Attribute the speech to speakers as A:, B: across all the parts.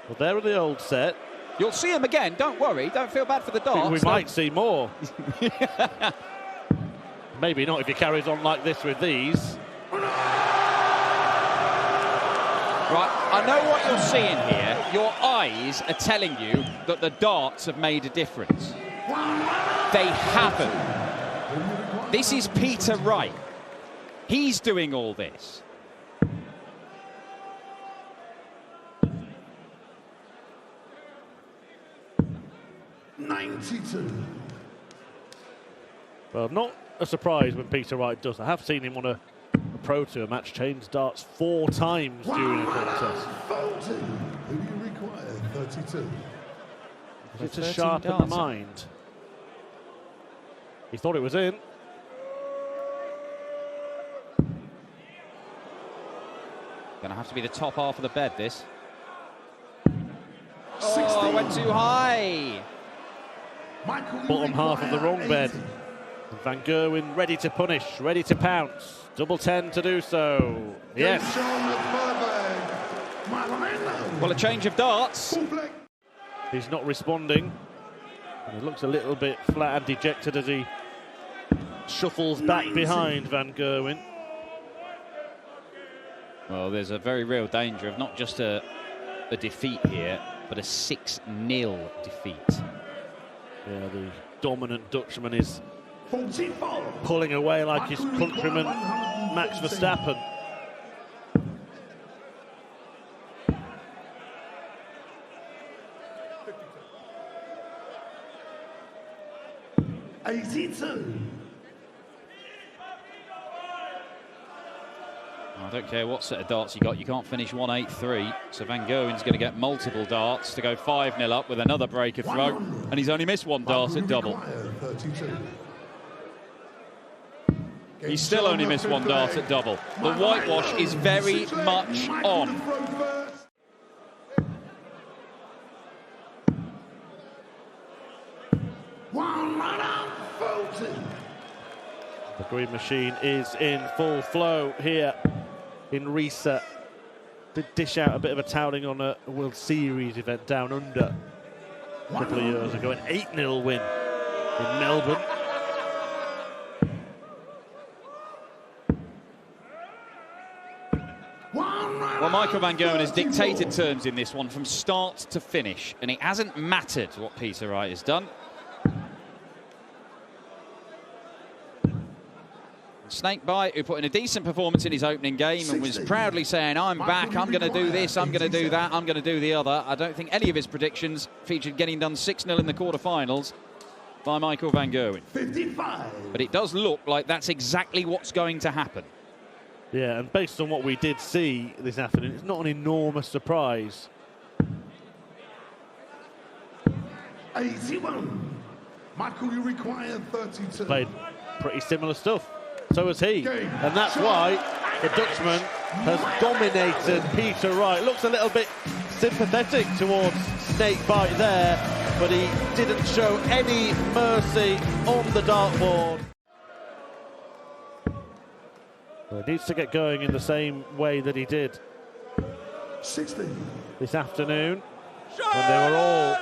A: Well, there are the old set.
B: You'll see him again, don't worry, don't feel bad for the darts.
A: We might see more. Maybe not if he carries on like this with these.
B: Right, I know what you're seeing here. Your eyes are telling you that the darts have made a difference. They haven't. This is Peter Wright. He's doing all this.
A: Well, not a surprise when Peter Wright does. I have seen him on a Pro Tour match change darts 4 times during a contest.
C: Who do you require? 32.
A: It's to sharpen the mind. He thought it was in.
B: Gonna have to be the top half of the bed, this. Oh, I went too high.
A: Bottom half of the wrong bed. Van Gerwen ready to punish, ready to pounce. Double 10 to do so. Yes.
B: Well, a change of darts.
A: He's not responding. And he looks a little bit flat and dejected as he shuffles back behind Van Gerwen.
B: Well, there's a very real danger of not just a defeat here, but a 6-0 defeat.
A: Yeah, the dominant Dutchman is pulling away like his countryman Max Verstappen.
B: I don't care what set of darts you got, you can't finish 1-8-3. So Van Gerwen's going to get multiple darts to go 5-0 up with another breaker throw, and he's only missed 1 dart at double. He's still only missed 1 dart at double. The whitewash is very much on.
A: The green machine is in full flow here in Riesa. Did dish out a bit of a toweling on a World Series event down under a couple of years ago. An 8-0 win in Melbourne.
B: Well, Michael Van Gerwen has dictated terms in this one from start to finish, and it hasn't mattered what Peter Wright has done. Snakebite, who put in a decent performance in his opening game and was proudly saying, I'm back, I'm going to do this, I'm going to do that, I'm going to do the other. I don't think any of his predictions featured getting done 6-0 in the quarterfinals by Michael Van Gerwen.
C: 55.
B: But it does look like that's exactly what's going to happen.
A: Yeah, and based on what we did see this afternoon, it's not an enormous surprise.
C: 81. Michael, you require 32.
A: Played pretty similar stuff. So has he. And that's why the Dutchman has dominated Peter Wright. Looks a little bit sympathetic towards Snakebite there, but he didn't show any mercy on the dartboard. Well, he needs to get going in the same way that he did
C: 16.
A: This afternoon, when they were all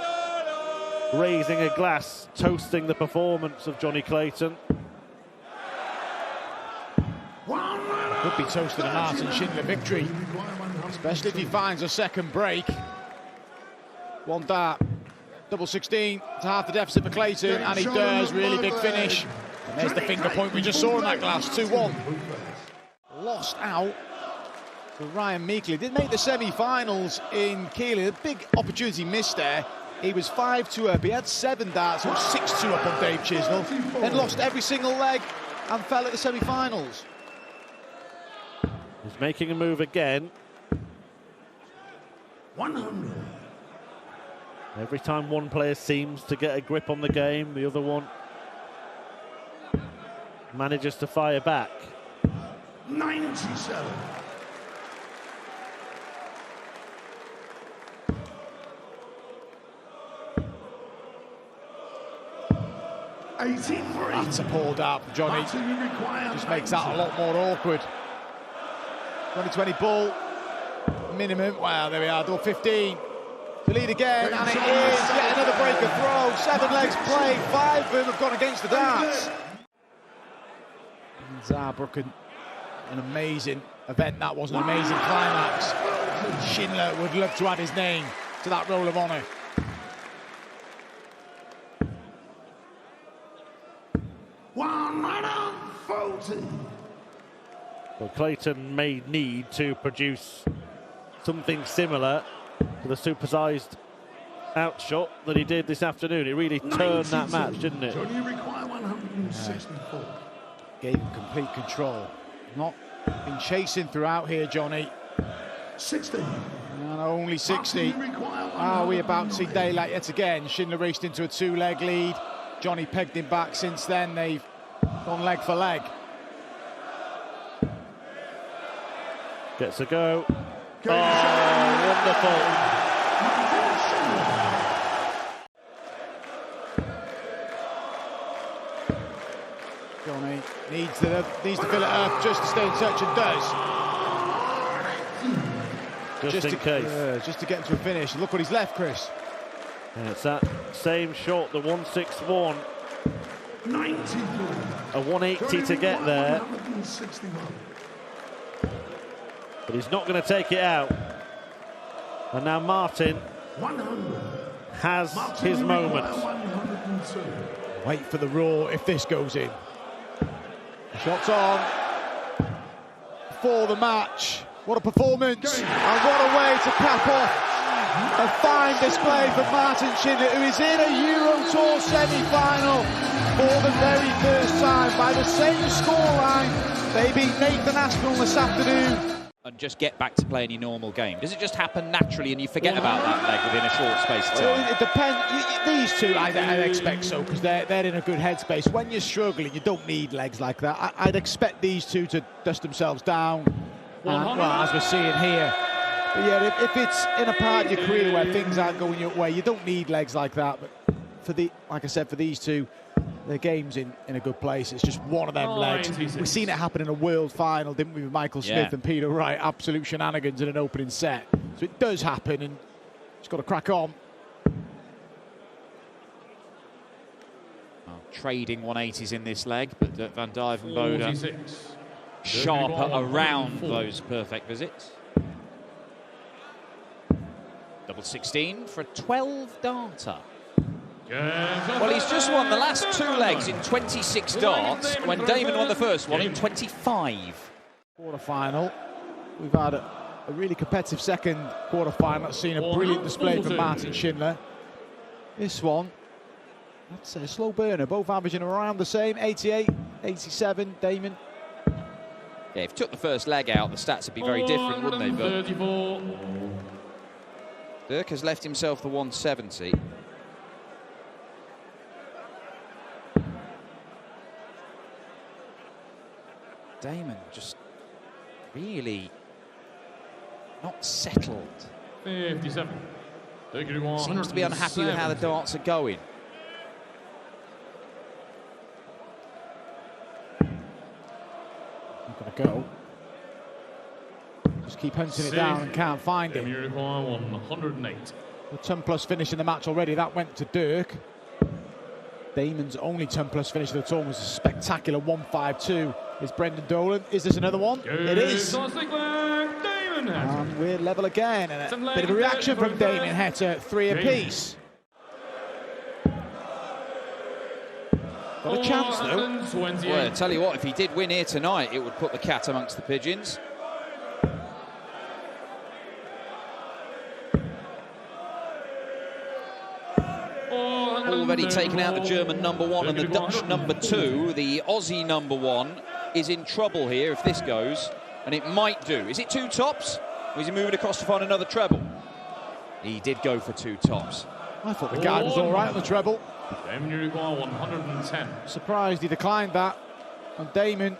A: raising a glass, toasting the performance of Johnny Clayton.
D: Could be toasting a Martin Schindler victory, especially if he finds a second break. 1 dart, double 16 to half the deficit for Clayton, and he does. Really big finish. And there's the finger point we just saw in that glass, 2-1. Lost out for Ryan Meekley. Did make the semi-finals in Keighley. A big opportunity missed there. He was 5-2 up. He had 7 darts. He was 6-2 up on Dave Chisnell. Then lost every single leg and fell at the semi-finals.
A: He's making a move again.
C: 100.
A: Every time one player seems to get a grip on the game, the other one manages to fire back.
C: 97. 83.
D: That's a poor dart from Johnny. Just makes that a lot more awkward. 2020 ball minimum. Wow, there we are, double 15. to lead again, and it is yet another breaker throw. 7 legs played, 5 of them have gone against the darts. And Saarbrücken, an amazing event that was, an amazing climax. Schindler would love to add his name to that Roll of Honour.
A: Well, Clayton may need to produce something similar to the supersized outshot that he did this afternoon. It really turned that match, didn't it?
C: Johnny require 164.
D: Gave him complete control. Not been chasing throughout here, Johnny.
C: 60.
D: And only 60. Are we about to see daylight yet again? Schindler raced into a 2-leg lead. Johnny pegged him back. Since then, they've gone leg for leg.
A: Gets a go. Oh, wonderful.
D: Johnny needs to fill it up just to stay in touch, and does.
A: Just in case.
D: Just to get to a finish. Look what he's left, Chris.
A: And it's that same shot, the 161.
C: 93.
A: A 180 to get there. But he's not going to take it out. And now Martin has his moment.
D: Wait for the roar if this goes in. Shots on for the match. What a performance, and what a way to cap off a fine display from Martin Schindler, who is in a Euro Tour semi-final for the very first time by the same scoreline. They beat Nathan Aspinall this afternoon.
B: And just get back to playing your normal game. Does it just happen naturally and you forget about that leg within a short space of time?
D: It depends. These two, I'd expect so, because they're in a good headspace. When you're struggling, you don't need legs like that. I'd expect these two to dust themselves down. Well, as we're seeing here. But yeah, if it's in a part of your career where things aren't going your way, you don't need legs like that. But like I said, for these two, their game's in a good place. It's just one of them legs. We've seen it happen in a world final, didn't we, with Michael Smith and Peter Wright? Absolute shenanigans in an opening set. So it does happen, and it's got to crack on.
B: Well, trading 180s in this leg, but Van Duijvenbode sharper around those perfect visits. Double 16 for a 12 darter. Well, he's just won the last 2 legs in 26 darts, when Damon won the first one in 25.
D: Quarterfinal. We've had a really competitive second quarterfinal that's seen a brilliant display from Martin Schindler. This one, I'd say a slow burner, both averaging around the same, 88, 87, Damon.
B: Yeah, if you took the first leg out, the stats would be very different, wouldn't they? But Dirk has left himself the 170. Damon just really not settled.
E: 57.
B: Seems to be unhappy with how the darts are going.
D: Not going to go. Just keep hunting it down and can't find it.
E: 108.
D: The 10+ finish in the match already, that went to Dirk. Damon's only 10+ finish of the tournament was a spectacular 152. Is Brendan Dolan. Is this another one? It is. And we're level again. And a bit of a reaction from Damon Heta, 3 apiece. Got a chance though.
B: Well, I tell you what, if he did win here tonight, it would put the cat amongst the pigeons. Already taken out the German #1 and the Dutch #2. The Aussie #1 is in trouble here if this goes, and it might do. Is it 2 tops? Or is he moving across to find another treble? He did go for 2 tops.
D: I thought the guy was all right on the treble.
E: Damon, you require 110.
D: Surprised he declined that. And Damon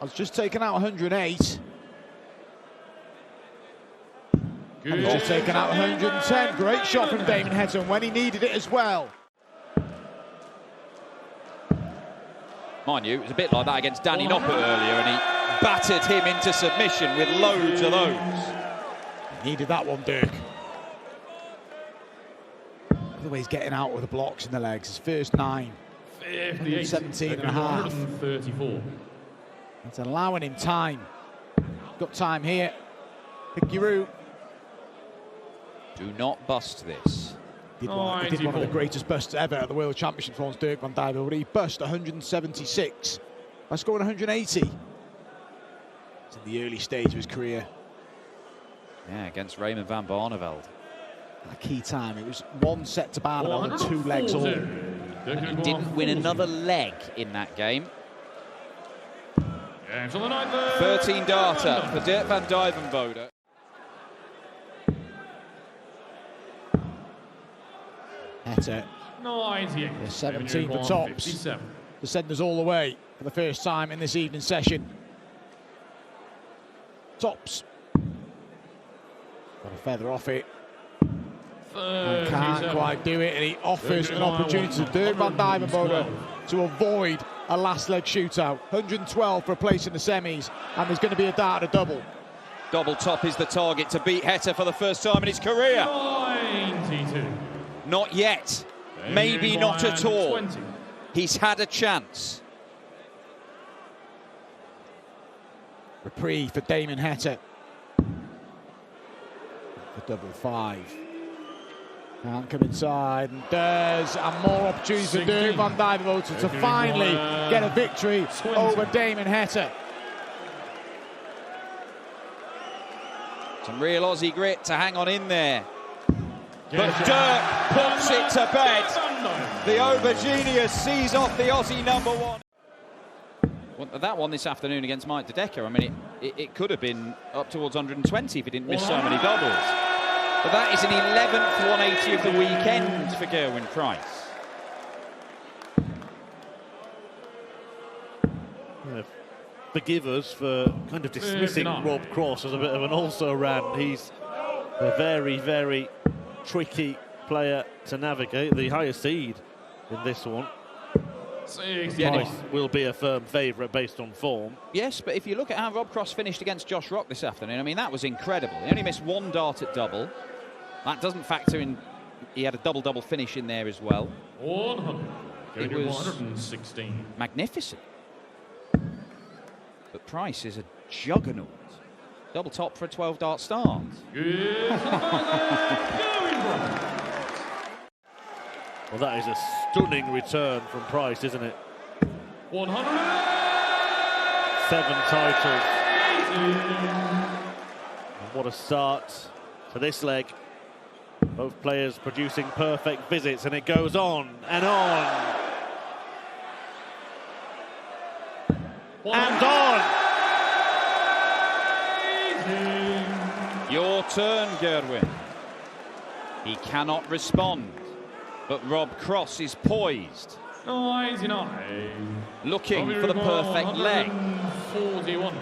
D: has just taken out 108. And he's just taken out 110. Great shot from Damon Heta when he needed it as well.
B: Mind you, it was a bit like that against Danny Noppert earlier, and he battered him into submission with loads of those.
D: Needed that one, Dirk. the way he's getting out with the blocks in the legs. His first 9.
E: 58.
D: 17 and a half.
E: 134.
D: It's allowing him time. Got time here. Pick your route.
B: Do not bust this.
D: He did one of the greatest busts ever at the World Championships once, Dirk van Dijven, but he bust 176 by scoring 180. It's in the early stage of his career.
B: Yeah, against Raymond van Barneveld.
D: A key time. It was 1 set to Barneveld and 2 legs all.
B: And he didn't win another leg in that game. 13 data for Dirk van Dijvenbode.
D: Hette.
E: 98.
D: 17 for tops.
E: 57.
D: To send us all the way for the first time in this evening session. Tops. Got a feather off it. And can't quite do it, and he offers an opportunity to Dirk van Dijvenbode to avoid a last leg shootout. 112 for a place in the semis, and there's going to be a dart and a double.
B: Double top is the target to beat Hette for the first time in his career.
E: 92.
B: Not yet. Maybe not at all. He's had a chance.
D: Reprieve for Damon Hette. For double 5. Can't come inside, and does, and more opportunities for Dirk van Dijvenbode to finally get a victory over Damon Hette.
B: Some real Aussie grit to hang on in there. But Dirk puts it to bed. The Auberginius sees off the Aussie #1. Well, that one this afternoon against Mike De Decker, I mean, it could have been up towards 120 if he didn't miss so many doubles. But that is an 11th 180 of the weekend for Gerwyn Price.
A: Yeah, forgive us for kind of dismissing Rob Cross as a bit of an also-ran. He's a very, very tricky player to navigate. The highest seed in this one. Price will be a firm favourite based on form.
B: Yes, but if you look at how Rob Cross finished against Josh Rock this afternoon, I mean, that was incredible. He only missed 1 dart at double. That doesn't factor in, he had a double-double finish in there as well.
E: 100.
B: It was
E: 116.
B: magnificent. But Price is a juggernaut. Double top for a 12-dart start.
A: Well, that is a stunning return from Price, isn't it?
E: 100.
A: 7 titles. And what a start to this leg. Both players producing perfect visits, and it goes on and on. And on!
B: Your turn, Gerwyn. He cannot respond, but Rob Cross is poised.
E: 99.
B: Looking for the perfect leg.
E: 41.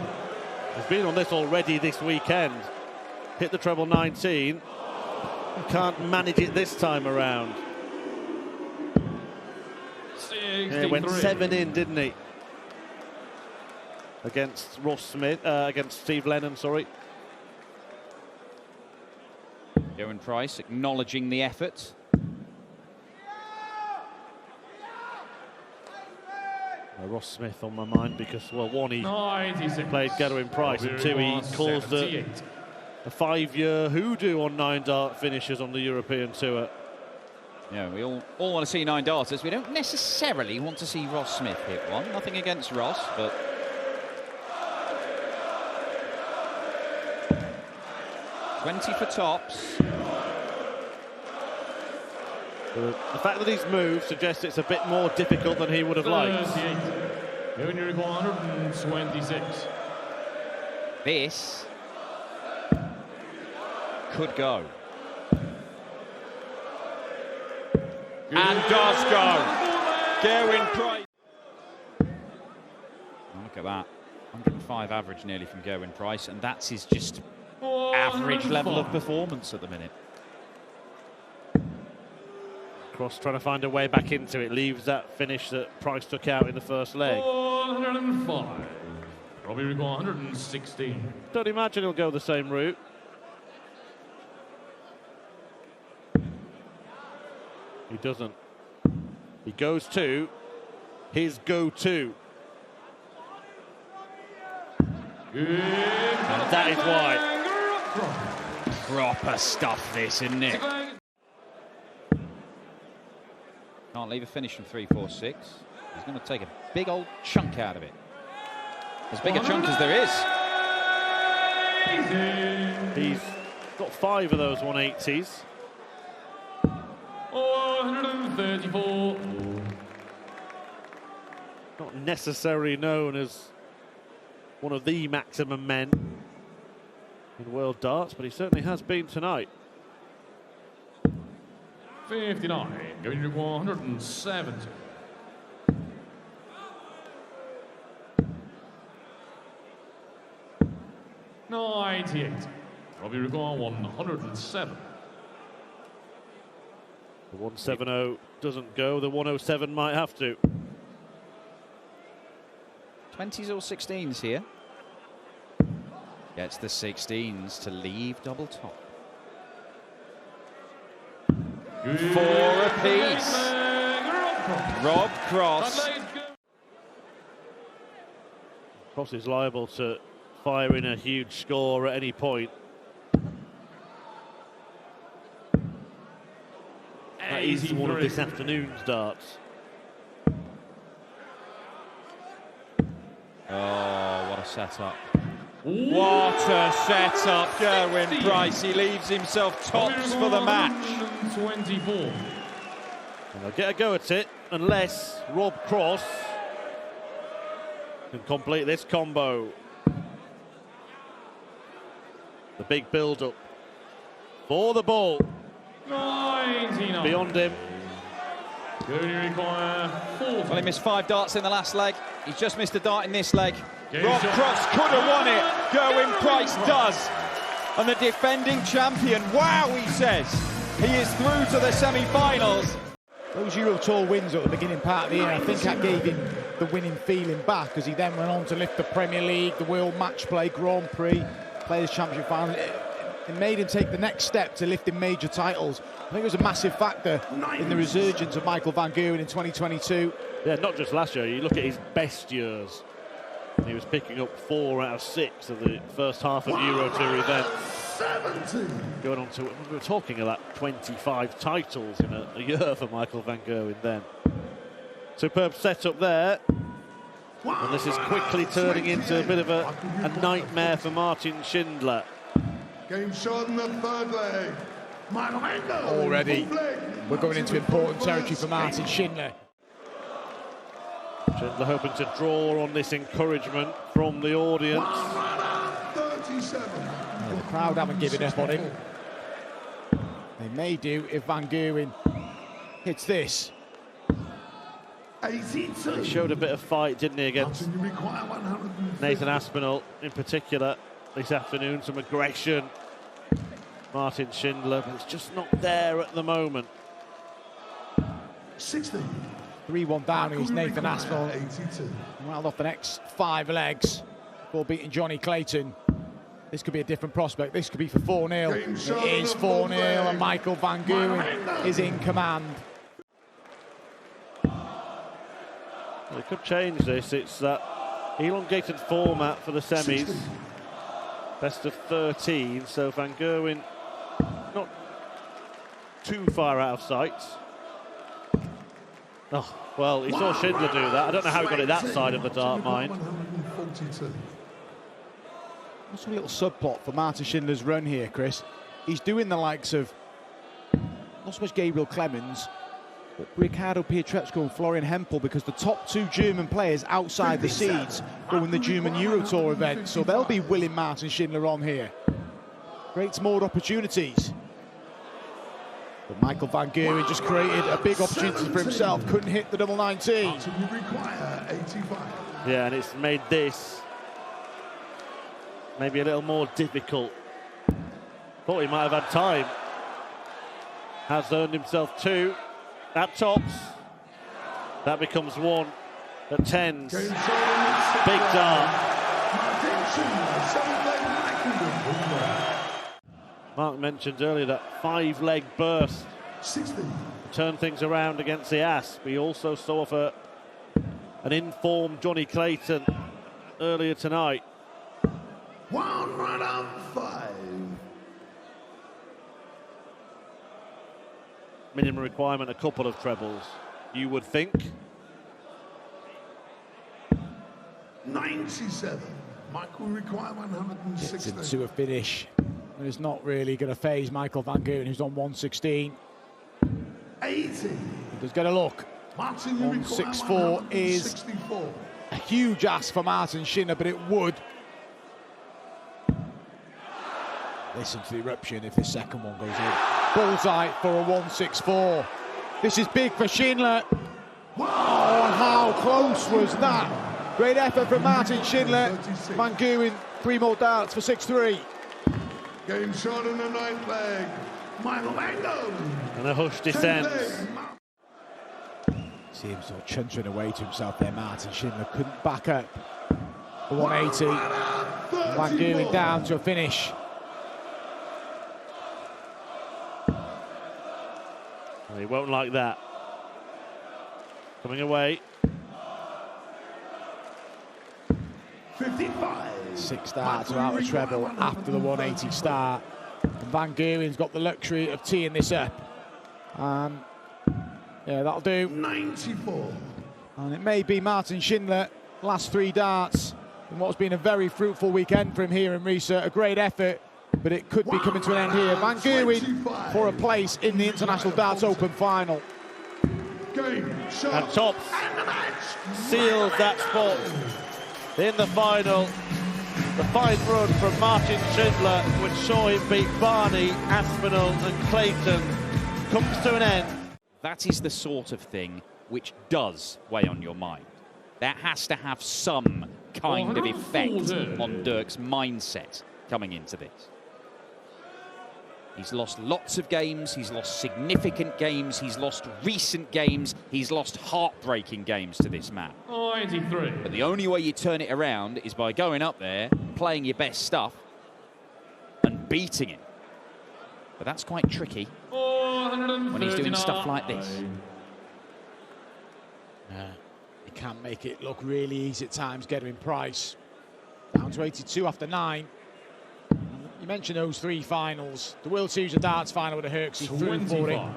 A: He's been on this already this weekend. Hit the treble 19. Can't manage it this time around.
E: 63.
A: Yeah, went 7 in, didn't he? Against Ross Smith, against Steve Lennon, sorry.
B: Gerwyn Price acknowledging the effort.
A: Ross Smith on my mind because, well, 1, he
E: 96.
A: played Gerwyn Price, and 2, he caused a 5-year hoodoo on 9-dart finishes on the European Tour.
B: Yeah, we all want to see 9 darters. We don't necessarily want to see Ross Smith hit one. Nothing against Ross, but 20 for tops.
A: The fact that he's moved suggests it's a bit more difficult than he would have liked.
E: 126.
B: This could go. And does go. Gerwyn Price. Look at that. 105 average nearly from Gerwyn Price, and that's his just average level of performance at the minute.
A: Cross trying to find a way back into it, leaves that finish that Price took out in the first leg.
E: 105. Probably we go 116.
A: Don't imagine he'll go the same route. He doesn't. He goes to his go-to. And that is why.
B: Proper stuff, this, isn't it? Can't leave a finish from 3-4-6. He's going to take a big old chunk out of it. As big a chunk as there is.
A: He's got 5 of those 180s.
E: 134.
A: Not necessarily known as one of the maximum men in world darts, but he certainly has been tonight.
E: 59. Going to 170. $98. Robbie require 107.
A: The 170 doesn't go. The 107 might have to.
B: 20s or 16s here. Gets the 16s to leave double top. 4 apiece. Rob Cross.
A: Cross is liable to fire in a huge score at any point. That is one of this afternoon's darts.
B: Oh, what a setup. What a setup, Gerwyn Price. He leaves himself tops for the match.
E: 24.
A: And they'll get a go at it unless Rob Cross can complete this combo. The big build-up for the ball.
E: 99.
A: Beyond him.
E: Going to require 40.
B: Well, he missed 5 darts in the last leg. He's just missed a dart in this leg.
E: Game
B: Rob
E: shot.
B: Cross could have won it. Gerwyn Price does. And the defending champion, wow, he says, he is through to the semi-finals.
D: Those Euro Tour wins at the beginning part of the year, I think that gave him the winning feeling back, as he then went on to lift the Premier League, the World Match Play, Grand Prix, Players' Championship Final. It made him take the next step to lifting major titles. I think it was a massive factor in the resurgence of Michael van Gerwen in 2022.
A: Yeah, not just last year. You look at his best years. He was picking up 4 out of 6 of the first half of Euro Tour events. Going on to, we were talking about 25 titles in a year for Michael van Gerwen then. Superb setup there. And this is quickly turning into a bit of a nightmare for Martin Schindler.
C: Game shot in the third leg.
D: Already, we're going into important territory for Martin Schindler.
A: Schindler hoping to draw on this encouragement from the audience.
C: 37.
D: Well, the crowd haven't given up on him. They may do if Van Gerwen hits this.
C: 82.
A: He showed a bit of fight, didn't he, against
C: You require 150.
A: Nathan Aspinall in particular this afternoon. Some aggression. Martin Schindler, but it's just not there at the moment.
C: 60.
D: 3-1 down against Nathan Aspinall.
C: 82.
D: Rattled off the next 5 legs before beating Johnny Clayton. This could be a different prospect. This could be for 4-0. It is 4-0 and Michael van Gerwen is in command.
A: Well, it could change this. It's that elongated format for the semis.
C: 60.
A: Best of 13, so Van Gerwen not too far out of sight. Oh, well, he saw Schindler do that. I don't know how he got it that side of the dart mine.
C: 142.
D: What's a little subplot for Martin Schindler's run here, Chris? He's doing the likes of not so much Gabriel Clemens, but Ricardo Pietreczko and Florian Hempel, because the top 2 German players outside the seeds go in the German Euro Tour event, so they'll be willing Martin Schindler on here. Creates more opportunities. But Michael van Gerwen just created a big opportunity for himself, couldn't hit the double 19.
C: You require 85.
A: Yeah, and it's made this maybe a little more difficult. Thought he might have had time. Has earned himself 2 at tops. That becomes 1 at 10s. Big dart. Mark mentioned earlier that 5-leg burst
C: 60.
A: Turn things around against the Ass. We also saw for an informed Johnny Clayton earlier tonight.
C: 105.
A: Minimum requirement, a couple of trebles, you would think.
C: 97. Michael require 160.
D: Gets into a finish. And it's not really going to phase Michael Van Gogh, who's on 116.
C: 80.
D: Does get a look.
C: Martin
D: 164 is
C: 164.
D: a huge ask for Martin Schindler, but it would. Listen to the eruption if the second one goes in. Bullseye for a 164. This is big for Schindler. Oh, how close was that? Great effort from Martin Schindler. Van Gogh 3 more darts for 6-3.
C: Game shot in the ninth leg. Michael Van Gogh.
A: And a hush descends.
D: See him sort of chuntering away to himself there. Martin Schindler couldn't back up the 180. Van Gogh down to a finish.
A: Well, he won't like that. Coming away.
C: 55.
D: 6 darts without a treble after the 180 start. And Van Goghen's got the luxury of teeing this up. Yeah, that'll do.
C: 94.
D: And it may be Martin Schindler, last 3 darts in what's been a very fruitful weekend for him here in Riesa. A great effort, but it could be coming to an end here. Van Gogh for a place in the International Darts Open final.
C: Game shot.
A: And Tops sealed that spot in the final. The fine run from Martin Schindler, which saw him beat Barney, Aspinall and Clayton, comes to an end.
B: That is the sort of thing which does weigh on your mind. That has to have some kind of effect on Dirk's mindset coming into this. He's lost lots of games, he's lost significant games, he's lost recent games, he's lost heartbreaking games to this man.
E: 93.
B: But the only way you turn it around is by going up there, playing your best stuff, and beating him. But that's quite tricky when he's doing stuff like this.
D: He can make it look really easy at times, Gerwyn Price. Down to 82 after 9. You mentioned those 3 finals. The World Series of Darts final with a Herxie through for him.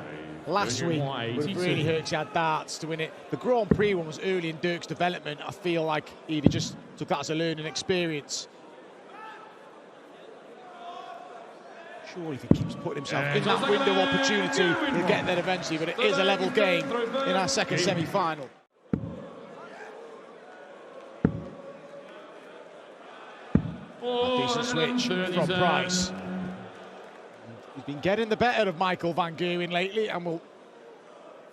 D: Last week, with really Herxie had darts to win it. The Grand Prix one was early in Dirk's development. I feel like he'd just took that as a learning experience. Surely if he keeps putting himself in that window of opportunity, he'll get there eventually, but it is a level game in our second semi-final. A decent switch from Price. He's been getting the better of Michael Van Gogh lately, and we'll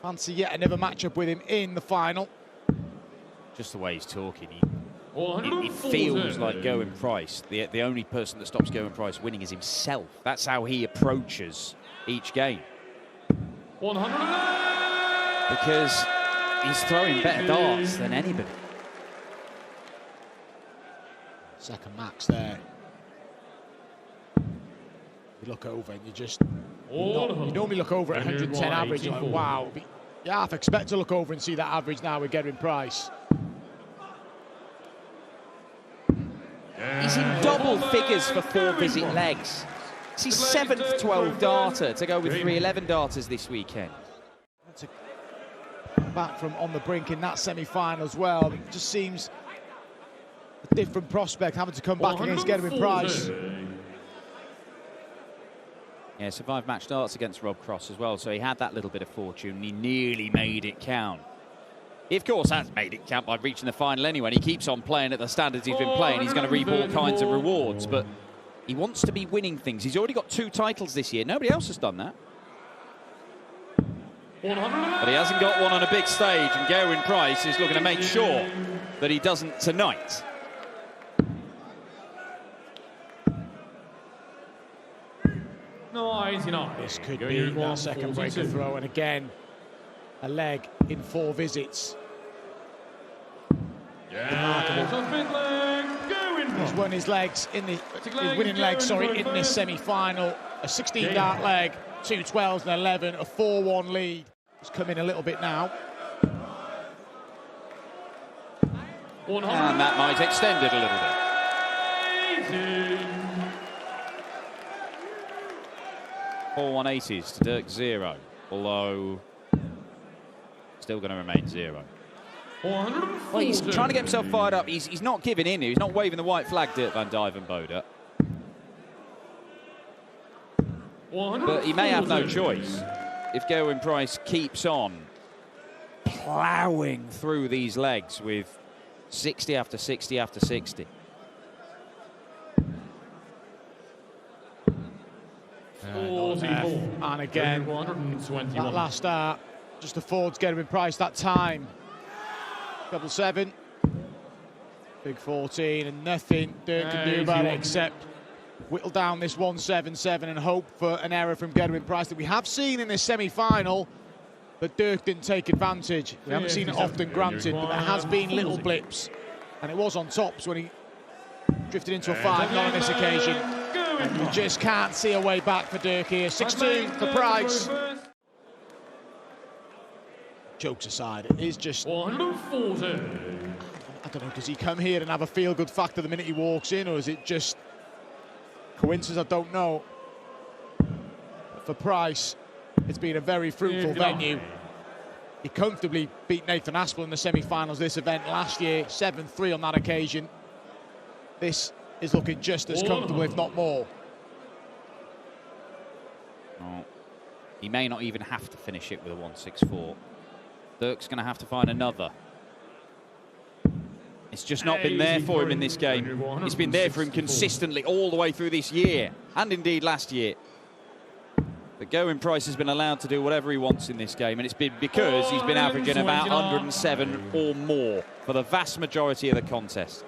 D: fancy yet another matchup with him in the final.
B: Just the way he's talking, it feels like Gerwyn Price. The only person that stops Gerwyn Price winning is himself. That's how he approaches each game.
E: 100.
B: Because he's throwing better darts than anybody.
D: Second max there. You look over and you just... You normally look over at 110 average, you're like, wow. You half expect to look over and see that average now with Gerwyn Price.
B: He's in double figures for 4-visit legs. It's his 7th 12 darter to go with 3-11 darters this weekend.
D: To back from on the brink in that semi-final as well. It just seems a different prospect having to come back against Gerwyn Price.
B: Yeah, survived match darts against Rob Cross as well, so he had that little bit of fortune and he nearly made it count. He, of course, has made it count by reaching the final anyway, and he keeps on playing at the standards he's been playing. He's going to reap all kinds of rewards, but he wants to be winning things. He's already got 2 titles this year. Nobody else has done that. But he hasn't got one on a big stage, and Gerwyn Price is looking to make sure that he doesn't tonight.
D: This could be that second breaker throw, and again, a leg in 4 visits. He's won his legs in the winning leg, sorry, in this semi-final. A 16-dart leg 2 12s and 11, a 4-1 lead. It's come in a little bit now.
B: And that might extend it a little bit. 4-1-80s to Dirk 0, although still going to remain 0. Well, he's trying to get himself fired up. He's not giving in here. He's not waving the white flag, Dirk van Dijvenbode. But he may have no choice if Gerwyn Price keeps on ploughing through these legs with 60 after 60 after 60.
D: And again, that last start just affords Gerwyn Price that time. Double 7, big 14, and nothing Dirk can do about it except whittle down this 1-7-7 and hope for an error from Gerwyn Price that we have seen in this semi-final, but Dirk didn't take advantage. We haven't seen it often, granted, but there has been little blips, and it was on tops when he drifted into a 5, not on this occasion. And we just can't see a way back for Dirk here. 6-2 for Price. Jokes aside, it is just...
E: 140.
D: I don't know, does he come here and have a feel-good factor the minute he walks in, or is it just coincidence? I don't know. But for Price, it's been a very fruitful venue. He comfortably beat Nathan Aspel in the semi-finals this event last year, 7-3 on that occasion. This is looking just as comfortable, if not more.
B: Oh, he may not even have to finish it with a 1-6-4. Dirk's going to have to find another. It's just not been there for him in this game. It's been there for him consistently all the way through this year, and indeed last year. But Gerwyn Price has been allowed to do whatever he wants in this game, and it's been because he's been averaging about 107 or more for the vast majority of the contest.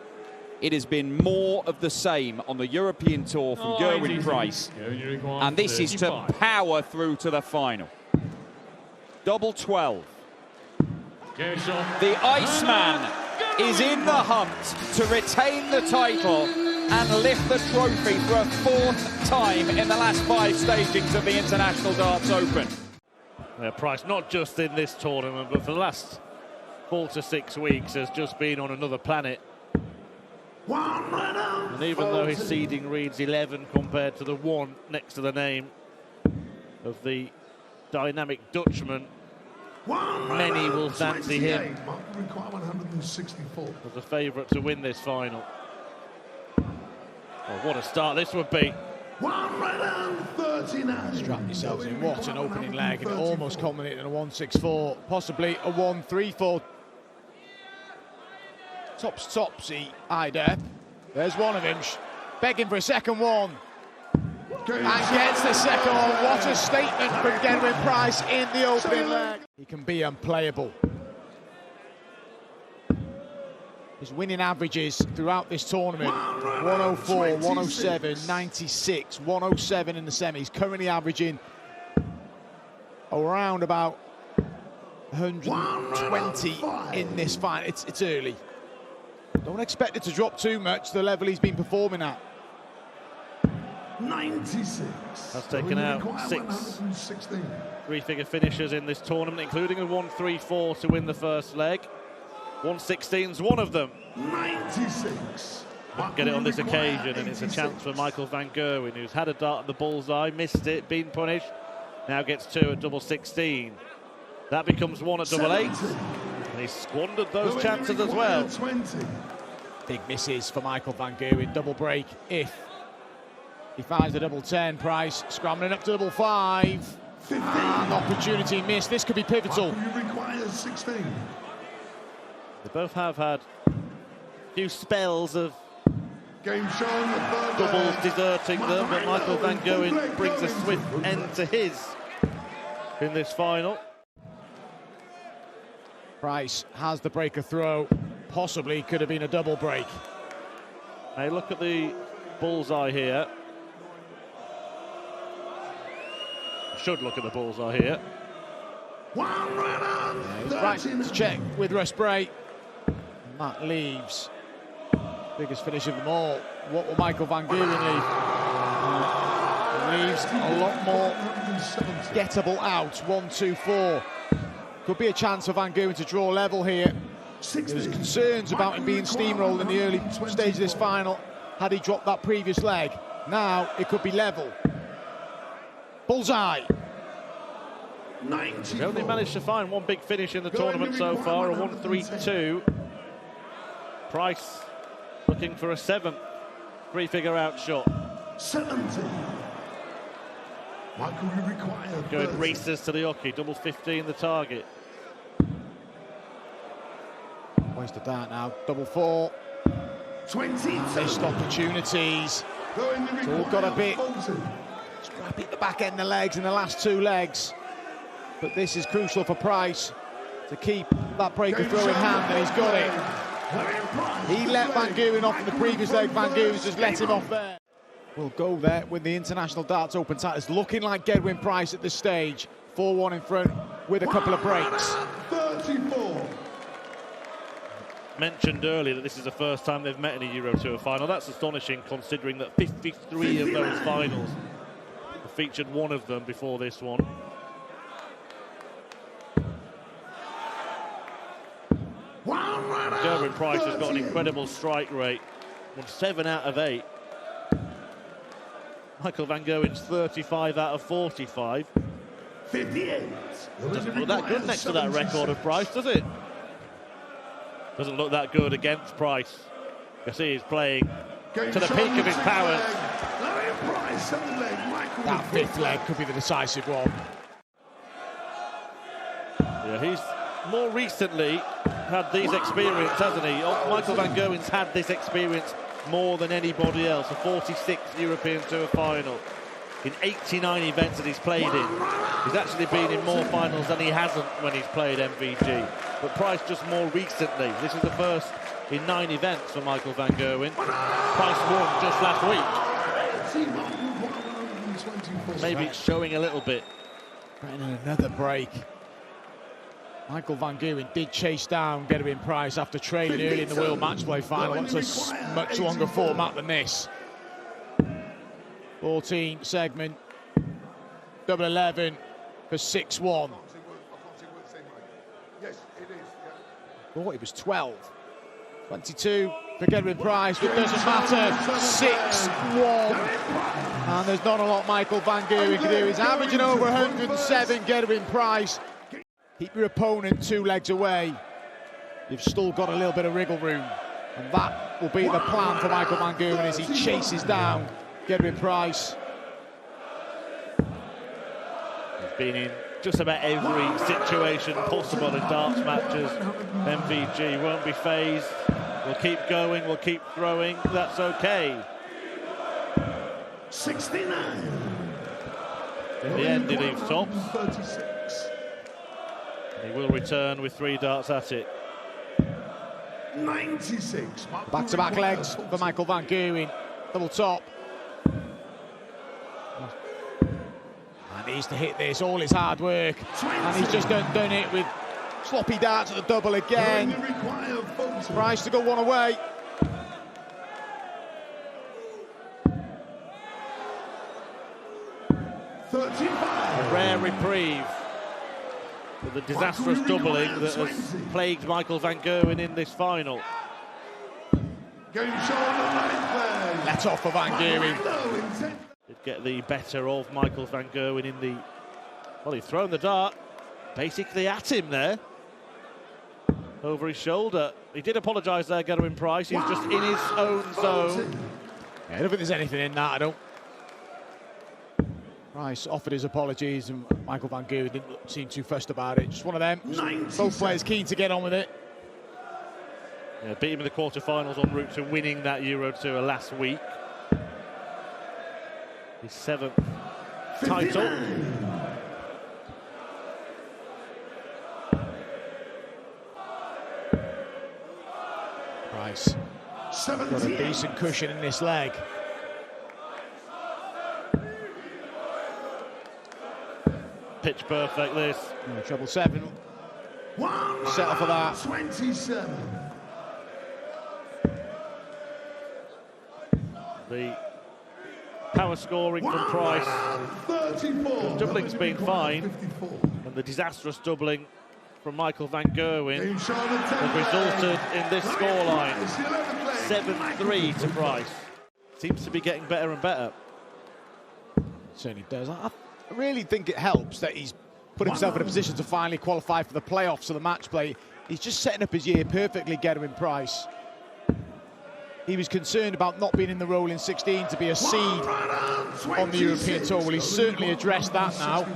B: It has been more of the same on the European Tour from Gerwyn Price, and this is to power through to the final. Double 12. The Iceman is in the hunt to retain the title and lift the trophy for a 4th time in the last 5 stagings of the International Darts Open.
A: Yeah, Price, not just in this tournament, but for the last 4 to 6 weeks, has just been on another planet. And even though his seeding reads 11 compared to the 1 next to the name of the dynamic Dutchman, many will fancy him as a favourite to win this final. Oh, what a start this would be.
D: Strap yourselves in. What an opening leg, and it almost culminated in a 1-6-4, possibly a 1-3-4. Topsy Idep. There's one of him, begging for a second one. And gets the second one. What a statement from Gerwyn Price in the opening leg. He can be unplayable. His winning averages throughout this tournament: 104, 107, 96, 107 in the semis. Currently averaging around about 120 in this fight. It's early. Don't expect it to drop too much, the level he's been performing at.
C: 96.
A: That's taken out 6 three-figure finishers in this tournament, including a 1-3-4 to win the first leg. 116's one of them.
C: 96.
A: Get it on this occasion, and it's a chance for Michael van Gerwen, who's had a dart at the bullseye, missed it, been punished. Now gets 2 at double 16. That becomes 1 at double 8. And he's squandered those chances as well.
C: 20.
D: Big misses for Michael van Gerwen. Double break if he finds the double 10. Price scrambling up to double 5. And opportunity missed. This could be pivotal.
C: Requires 16.
A: They both have had a few spells of
C: Game shown the third
A: doubles
C: leg.
A: deserting them, but Michael van Gerwen brings a swift end to his in this final.
D: Price has the breaker throw. Possibly could have been a double break.
A: Hey, look at the bullseye here. Should look at the bullseye here.
D: Right to check with Russ Bray. And that leaves biggest finish of them all. What will Michael van Gerwen leave? leaves a lot more gettable out. 1, 2, 4. Could be a chance for Van Gerwen to draw level here. There's concerns about him being steamrolled in the early stage of this final had he dropped that previous leg. Now it could be level. Bullseye.
A: They've only managed to find one big finish in the tournament so far, a 1-3-2. Price looking for a 7th three-figure out shot.
C: 70. Michael, you require
A: Going Riesas to the hockey, double 15 the target.
D: Waste of that now, double 4.
C: 20.
D: Missed opportunities. It's all got a bit scrappy at the back end of the legs in the last 2 legs. But this is crucial for Price to keep that breaker throw in hand, and he's got it. He let Van Gerwen off in the previous leg. Van Gerwen's just let him off there. We'll go there with the International Darts Open titles looking like Gerwyn Price at this stage. 4-1 in front with a couple of breaks.
C: 34.
A: Mentioned earlier that this is the first time they've met in a Euro Tour final. That's astonishing considering that 53 of those finals have featured one of them before this one. Gerwyn Price has got an incredible strike rate, won 7 out of 8. Michael Van Gerwen's 35 out of 45.
C: 58.
A: Doesn't look that good next to that record of Price, does it? Doesn't look that good against Price. You see he's playing to the peak of his powers.
D: That 5th leg could be the decisive one.
A: Yeah, he's more recently had these experiences, hasn't he? Michael Van Gerwen's had this experience more than anybody else. A 46th European Tour final in 89 events that he's played in. He's actually been in more finals than he hasn't when he's played MVG. But Price just more recently. This is the first in 9 events for Michael Van Gerwen. Price won just last week. Maybe it's showing a little bit.
D: And another break. Michael Van Gerwen did chase down Gerwyn Price after trailing early in the World Matchplay final. It's a much longer format than this. 14 segment, double 11 for 6-1.
C: Yes, it is.
D: Thought it was 12. 22 for Gerwyn Price, but doesn't matter. 6-1. And there's not a lot Michael Van Gerwen can do. He's averaging over 107, Gerwyn Price. Keep your opponent 2 legs away. You've still got a little bit of wriggle room. And that will be the plan for Michael Van Gerwen as he chases down Gerwyn Price.
A: He's been in just about every situation possible in darts matches. MVG won't be phased. We'll keep going, we'll keep throwing. That's okay.
C: 69.
A: In the end, he leaves tops.
C: 36.
A: He will return with 3 darts at it.
C: 96.
D: Back-to-back legs for Michael Van Gerwen. Double top. And needs to hit this, all his hard work. And he's just done it with sloppy darts at the double again. Price to go 1 away.
A: A rare reprieve for the disastrous doubling that has plagued Michael Van Gerwen in this final.
D: Let off for Van Gerwen.
A: Did get the better of Michael Van Gerwen in the... Well, he's thrown the dart basically at him there. Over his shoulder. He did apologise there, Gerwyn Price. He's just in his own zone.
D: Yeah, I don't think there's anything in that, I don't. Price offered his apologies and Michael Van Gerwen didn't seem too fussed about it. Just one of them. Both players keen to get on with it.
A: Yeah, beat him in the quarterfinals en route to winning that Euro Tour last week. His 7th title.
D: Price got a decent cushion in this leg.
A: Pitch perfect this.
D: Treble 7. Settle for that.
C: 27.
A: The Power scoring from Price.
C: 34.
A: Doubling's been fine, and the disastrous doubling from Michael van Gerwen has resulted in this scoreline. 7-3 to Price. Seems to be getting better and better.
D: Certainly does. I really think it helps that he's put himself in a position to finally qualify for the playoffs of the match play. He's just setting up his year perfectly, Gerwin Price. He was concerned about not being in the role in 16 to be a seed on the European Tour. Well, he's certainly addressed that now.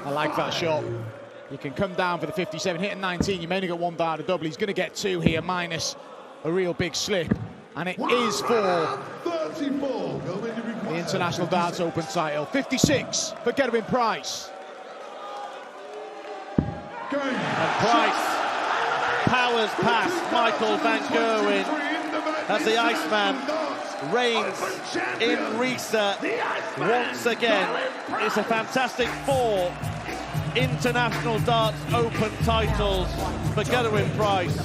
D: I like that shot. You can come down for the 57, hitting 19. You may only get one dart of double. He's going to get two here, minus a real big slip. And it is for the International Darts Open title. 56 for Gerwin Price.
A: And Price powers past Michael van Gerwen as the Iceman reigns in Riesa once again. It's a fantastic 4 International Darts Open titles for Gerwin Price.